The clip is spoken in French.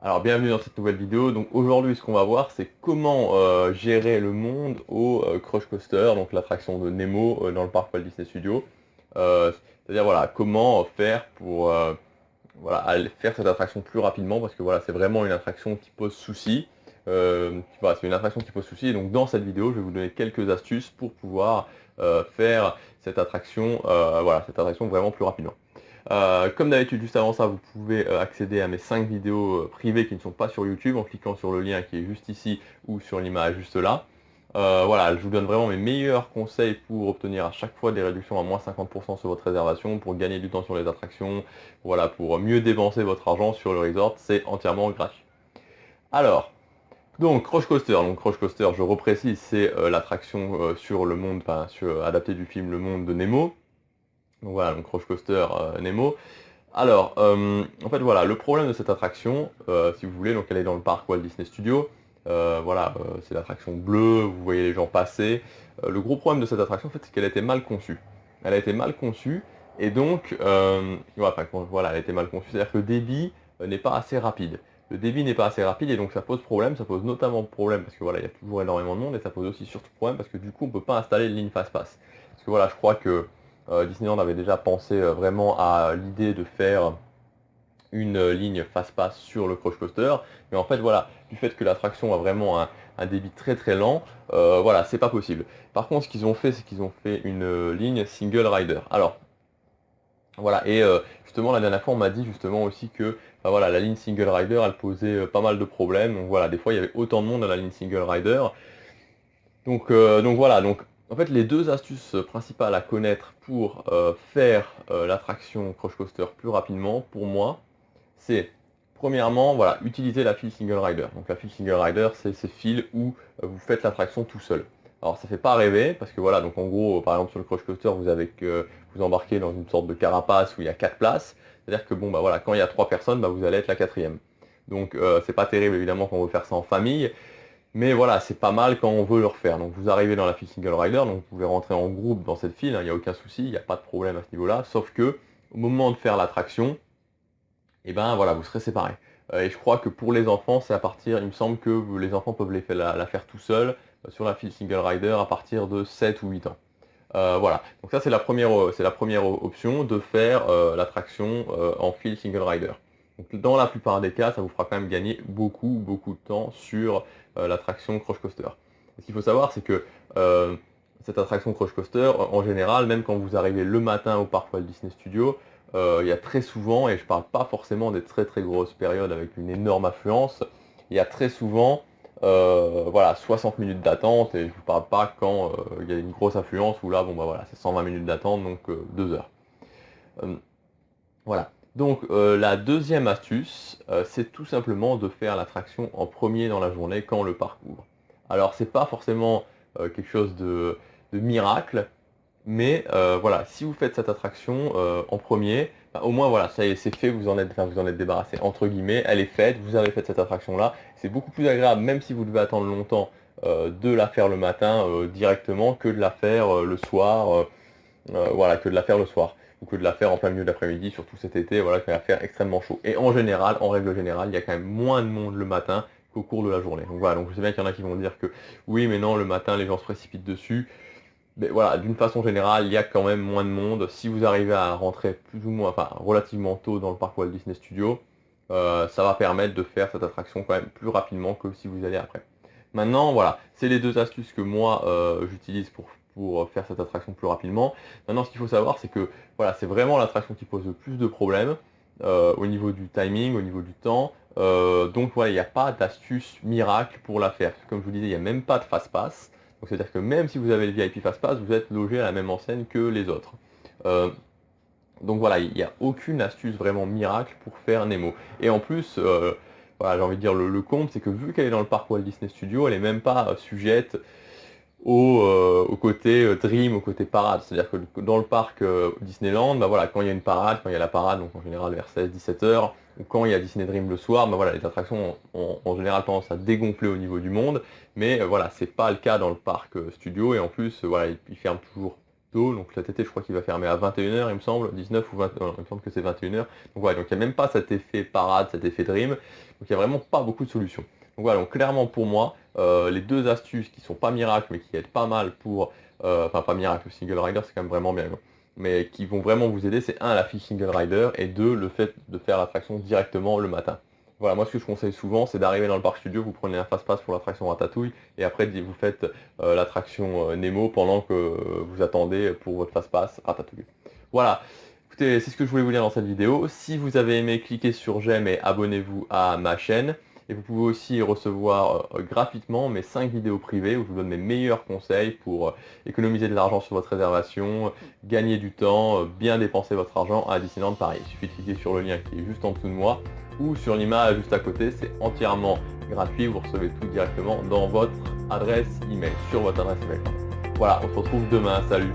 Alors bienvenue dans cette nouvelle vidéo. Donc aujourd'hui ce qu'on va voir c'est comment gérer le monde au Crush Coaster, donc l'attraction de Nemo dans le parc Walt Disney Studios. C'est-à-dire voilà comment faire pour voilà, faire cette attraction plus rapidement parce que voilà c'est vraiment une attraction qui pose souci. Voilà, c'est une attraction qui pose souci et donc dans cette vidéo je vais vous donner quelques astuces pour pouvoir faire cette attraction vraiment plus rapidement. Comme d'habitude, juste avant ça, vous pouvez accéder à mes 5 vidéos privées qui ne sont pas sur YouTube en cliquant sur le lien qui est juste ici ou sur l'image juste là. Voilà, je vous donne vraiment mes meilleurs conseils pour obtenir à chaque fois des réductions à moins 50% sur votre réservation, pour gagner du temps sur les attractions, voilà, pour mieux dépenser votre argent sur le resort, c'est entièrement gratuit. Alors, donc Crush Coaster, je reprécise, c'est l'attraction sur le monde, adaptée du film Le Monde de Nemo. Donc voilà, donc Crush Coaster Nemo. Alors, en fait, voilà, le problème de cette attraction, si vous voulez, donc elle est dans le parc Walt Disney Studios. Voilà, c'est l'attraction bleue, vous voyez les gens passer. Le gros problème de cette attraction, en fait, c'est qu'elle a été mal conçue. Elle a été mal conçue, et donc, voilà, elle a été mal conçue, c'est-à-dire que le débit n'est pas assez rapide. Le débit n'est pas assez rapide, et donc ça pose problème, ça pose notamment problème, parce que voilà, il y a toujours énormément de monde, et ça pose aussi surtout problème, parce que du coup, on ne peut pas installer de ligne fast-pass. Parce que voilà, je crois que Disneyland avait déjà pensé vraiment à l'idée de faire une ligne fast-pass sur le Crush Coaster, mais en fait voilà, du fait que l'attraction a vraiment un débit très très lent, voilà, c'est pas possible. Par contre, ce qu'ils ont fait, c'est qu'ils ont fait une ligne single rider. Alors, voilà, et justement la dernière fois on m'a dit justement aussi que voilà, la ligne single rider elle posait pas mal de problèmes, donc voilà, des fois il y avait autant de monde à la ligne single rider, donc voilà, donc en fait les deux astuces principales à connaître pour faire l'attraction Crush Coaster plus rapidement, pour moi, c'est premièrement voilà, utiliser la file single rider. Donc la file single rider, c'est ces files où vous faites l'attraction tout seul. Alors ça fait pas rêver, parce que voilà, donc en gros, par exemple sur le Crush Coaster, vous avez que vous embarquez dans une sorte de carapace où il y a 4 places. C'est-à-dire que bon bah voilà, quand il y a 3 personnes, bah, vous allez être la quatrième. Donc c'est pas terrible évidemment quand on veut faire ça en famille. Mais voilà, c'est pas mal quand on veut le refaire. Donc vous arrivez dans la file single rider, donc vous pouvez rentrer en groupe dans cette file, il n'y a aucun souci, il n'y a pas de problème à ce niveau-là, sauf que au moment de faire l'attraction, et ben voilà, vous serez séparés. Et je crois que pour les enfants, c'est à partir, il me semble que les enfants peuvent la faire tout seuls sur la file single rider à partir de 7 ou 8 ans. Voilà, donc ça c'est la première option de faire l'attraction en file single rider. Donc dans la plupart des cas, ça vous fera quand même gagner beaucoup de temps sur l'attraction Crush Coaster. Ce qu'il faut savoir, c'est que cette attraction Crush Coaster, en général, même quand vous arrivez le matin au parc Walt Disney Studios, il y a très souvent, et je parle pas forcément des très très grosses périodes avec une énorme affluence, il y a très souvent voilà, 60 minutes d'attente, et je vous parle pas quand il y a une grosse affluence où là, bon bah voilà, c'est 120 minutes d'attente, donc 2 heures. Euh, voilà. Donc la deuxième astuce, c'est tout simplement de faire l'attraction en premier dans la journée quand le parc ouvre. Alors c'est pas forcément quelque chose de miracle, mais voilà, si vous faites cette attraction en premier, bah, au moins voilà, ça y est, c'est fait, vous en êtes débarrassé entre guillemets, elle est faite, vous avez fait cette attraction-là. C'est beaucoup plus agréable, même si vous devez attendre longtemps, de la faire le matin directement que de la faire le soir, voilà, que de la faire le soir ou que de la faire en plein milieu de l'après-midi, surtout cet été, voilà, quand il va faire extrêmement chaud. Et en général, en règle générale, il y a quand même moins de monde le matin qu'au cours de la journée. Donc voilà, donc je sais bien qu'il y en a qui vont dire que oui, mais non, le matin, les gens se précipitent dessus. Mais voilà, d'une façon générale, il y a quand même moins de monde. Si vous arrivez à rentrer plus ou moins, enfin relativement tôt dans le parc Walt Disney Studios, ça va permettre de faire cette attraction quand même plus rapidement que si vous allez après. Maintenant, voilà, c'est les deux astuces que moi j'utilise pour faire cette attraction plus rapidement. Maintenant, ce qu'il faut savoir, c'est que voilà, c'est vraiment l'attraction qui pose le plus de problèmes au niveau du timing, au niveau du temps. Donc voilà, il n'y a pas d'astuce miracle pour la faire. Comme je vous disais, il n'y a même pas de fast-pass. Donc c'est-à-dire que même si vous avez le VIP Fastpass, vous êtes logé à la même enseigne que les autres. Euh, donc voilà, il n'y a aucune astuce vraiment miracle pour faire Nemo. Et en plus, voilà, j'ai envie de dire le compte, c'est que vu qu'elle est dans le parc Walt Disney Studios, elle n'est même pas sujette au côté Dream, au côté parade. C'est-à-dire que dans le parc Disneyland, bah voilà, quand il y a une parade, quand il y a la parade, donc en général vers 16-17 heures, ou quand il y a Disney Dream le soir, bah voilà, les attractions ont en général tendance à dégonfler au niveau du monde, mais voilà, c'est pas le cas dans le parc studio, et en plus, voilà, ils ferment toujours tôt, donc cet été je crois qu'il va fermer à 21h il me semble, 19 ou 20, il me semble que c'est 21h. Donc voilà, donc il n'y a même pas cet effet parade, cet effet dream, donc il n'y a vraiment pas beaucoup de solutions. Donc voilà, donc clairement pour moi, les deux astuces qui sont pas miracles mais qui aident pas mal pour, enfin pas miracle, le single rider c'est quand même vraiment bien, mais qui vont vraiment vous aider, c'est un, la fiche single rider, et deux, le fait de faire l'attraction directement le matin. Voilà, moi ce que je conseille souvent, c'est d'arriver dans le parc studio, vous prenez un fast-pass pour l'attraction Ratatouille, et après vous faites l'attraction Nemo pendant que vous attendez pour votre fast-pass Ratatouille. Voilà, écoutez, c'est ce que je voulais vous dire dans cette vidéo. Si vous avez aimé, cliquez sur j'aime et abonnez-vous à ma chaîne. Et vous pouvez aussi recevoir gratuitement mes 5 vidéos privées où je vous donne mes meilleurs conseils pour économiser de l'argent sur votre réservation, gagner du temps, bien dépenser votre argent à Disneyland Paris. Il suffit de cliquer sur le lien qui est juste en dessous de moi ou sur l'image juste à côté, c'est entièrement gratuit, vous recevez tout directement dans votre adresse email, sur votre adresse email. Voilà, on se retrouve demain, salut!